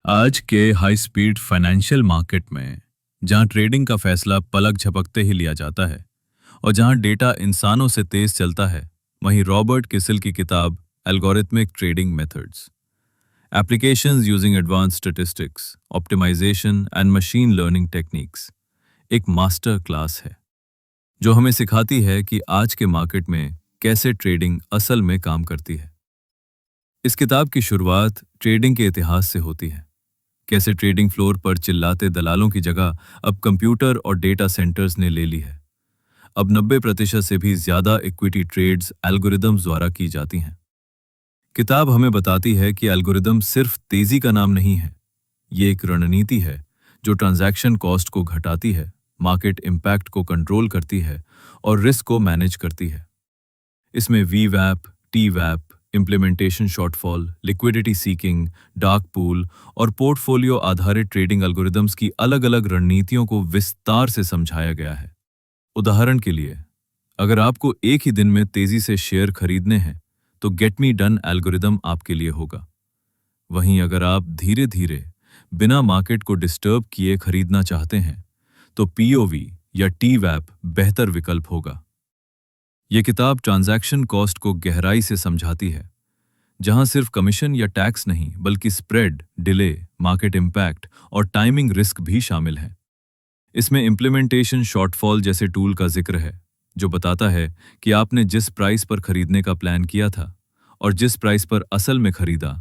आज के high speed financial market में जहां ट्रेडिंग का फैसला पलक झपकते ही लिया जाता है और जहां डेटा इंसानों से तेज चलता है, वहीं रॉबर्ट किसिल की किताब algorithmic trading methods, applications using advance statistics, optimisation and machine learning techniques एक मास्टर क्लास है जो हमें सिखाती है कि आज के मार्केट में कैसे ट्रेडिंग असल में काम करती है। इस किताब की शुरुआत ट्रेडिंग के इतिहास से होती है। कैसे ट्रेडिंग फ्लोर पर चिल्लाते दलालों की जगह अब कंप्यूटर और डेटा सेंटर्स ने ले ली है। अब 90% से भी ज्यादा इक्विटी ट्रेड्स एल्गोरिदम्स द्वारा की जाती हैं। किताब हमें बताती है कि एल्गोरिदम सिर्फ तेजी का नाम नहीं है, ये एक रणनीति है जो ट्रांजैक्शन कॉस्ट को घटाती है, मार्केट इम्पैक्ट को कंट्रोल करती है और रिस्क को मैनेज करती है। इसमें वी वैप, टी वैप, implementation shortfall, liquidity seeking, dark pool और पोर्टफोलियो आधारित ट्रेडिंग एल्गोरिदम्स की अलग अलग रणनीतियों को विस्तार से समझाया गया है। उदाहरण के लिए, अगर आपको एक ही दिन में तेजी से शेयर खरीदने हैं तो गेट मी डन एल्गोरिदम आपके लिए होगा। वहीं अगर आप धीरे धीरे बिना मार्केट को डिस्टर्ब किए खरीदना चाहते हैं तो पीओवी या टी वैप बेहतर विकल्प होगा। यह किताब ट्रांजैक्शन कॉस्ट को गहराई से समझाती है, जहां सिर्फ कमीशन या टैक्स नहीं बल्कि स्प्रेड, डिले, मार्केट इम्पैक्ट और टाइमिंग रिस्क भी शामिल है। इसमें इम्प्लीमेंटेशन शॉर्टफॉल जैसे टूल का जिक्र है जो बताता है कि आपने जिस प्राइस पर खरीदने का प्लान किया था और जिस प्राइस पर असल में खरीदा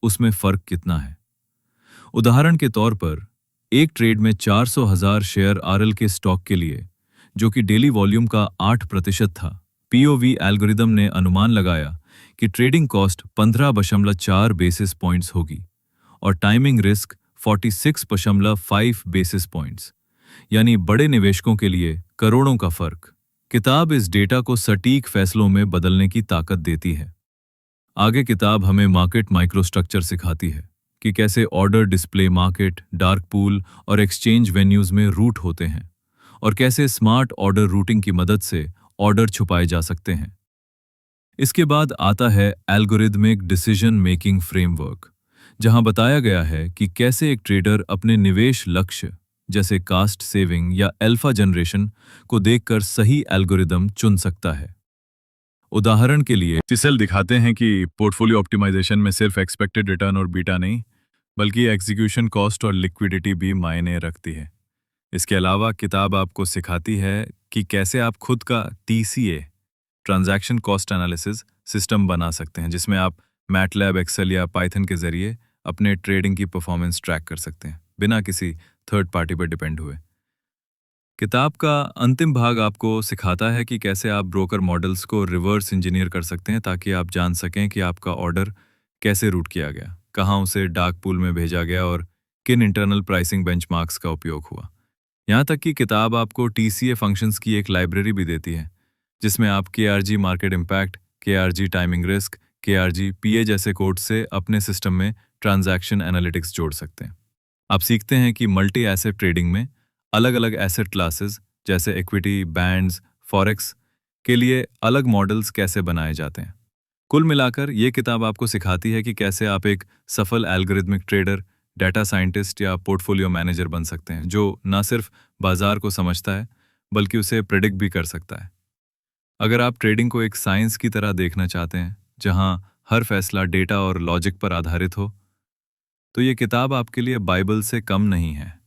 उसमें फर्क कितना है। उदाहरण के तौर पर, एक ट्रेड में 400,000 शेयर आरएल के स्टॉक के लिए, जो कि डेली वॉल्यूम का 8% था, पीओवी एल्गोरिदम ने अनुमान लगाया कि ट्रेडिंग कॉस्ट 15.4 बेसिस पॉइंट्स होगी और टाइमिंग रिस्क 46.5 बेसिस पॉइंट्स, यानी बड़े निवेशकों के लिए करोड़ों का फर्क। किताब इस डेटा को सटीक फैसलों में बदलने की ताकत देती है। आगे किताब हमें मार्केट माइक्रोस्ट्रक्चर सिखाती है कि कैसे order display market, dark pool और एक्सचेंज वेन्यूज में रूट होते हैं और कैसे स्मार्ट ऑर्डर रूटिंग की मदद से ऑर्डर छुपाए जा सकते हैं। इसके बाद आता है एल्गोरिदमिक डिसीजन मेकिंग फ्रेमवर्क, जहां बताया गया है कि कैसे एक ट्रेडर अपने निवेश लक्ष्य जैसे कास्ट सेविंग या अल्फा जनरेशन को देखकर सही एल्गोरिदम चुन सकता है। उदाहरण के लिए, किसिल दिखाते हैं कि पोर्टफोलियो ऑप्टिमाइजेशन में सिर्फ एक्सपेक्टेड रिटर्न और बीटा नहीं, बल्कि एग्जीक्यूशन कॉस्ट और लिक्विडिटी भी मायने रखती है। इसके अलावा किताब आपको सिखाती है कि कैसे आप खुद का TCA, transaction cost analysis system बना सकते हैं, जिसमें आप मैटलैब, एक्सेल या पाइथन के जरिए अपने ट्रेडिंग की परफॉर्मेंस ट्रैक कर सकते हैं बिना किसी थर्ड पार्टी पर डिपेंड हुए। किताब का अंतिम भाग आपको सिखाता है कि कैसे आप ब्रोकर मॉडल्स को रिवर्स इंजीनियर कर सकते हैं ताकि आप जान सकें कि आपका ऑर्डर कैसे रूट किया गया, कहाँ उसे डार्क पूल में भेजा गया और किन इंटरनल प्राइसिंग बेंचमार्क्स का उपयोग हुआ। यहाँ तक कि किताब आपको टीसीए फंक्शंस की एक लाइब्रेरी भी देती है, जिसमें आप KRG market impact, KRG timing risk, KRG PA जैसे कोड से अपने सिस्टम में ट्रांजैक्शन एनालिटिक्स जोड़ सकते हैं। आप सीखते हैं कि मल्टी एसेट ट्रेडिंग में अलग अलग एसेट क्लासेस जैसे इक्विटी, बैंड्स, फॉरेक्स के लिए अलग मॉडल्स कैसे बनाए जाते हैं। कुल मिलाकर ये किताब आपको सिखाती है कि कैसे आप एक सफल एल्गोरिथमिक ट्रेडर, डाटा साइंटिस्ट या पोर्टफोलियो मैनेजर बन सकते हैं, जो न सिर्फ बाजार को समझता है बल्कि उसे प्रेडिक्ट भी कर सकता है। अगर आप ट्रेडिंग को एक साइंस की तरह देखना चाहते हैं जहां हर फैसला डेटा और लॉजिक पर आधारित हो, तो ये किताब आपके लिए बाइबल से कम नहीं है।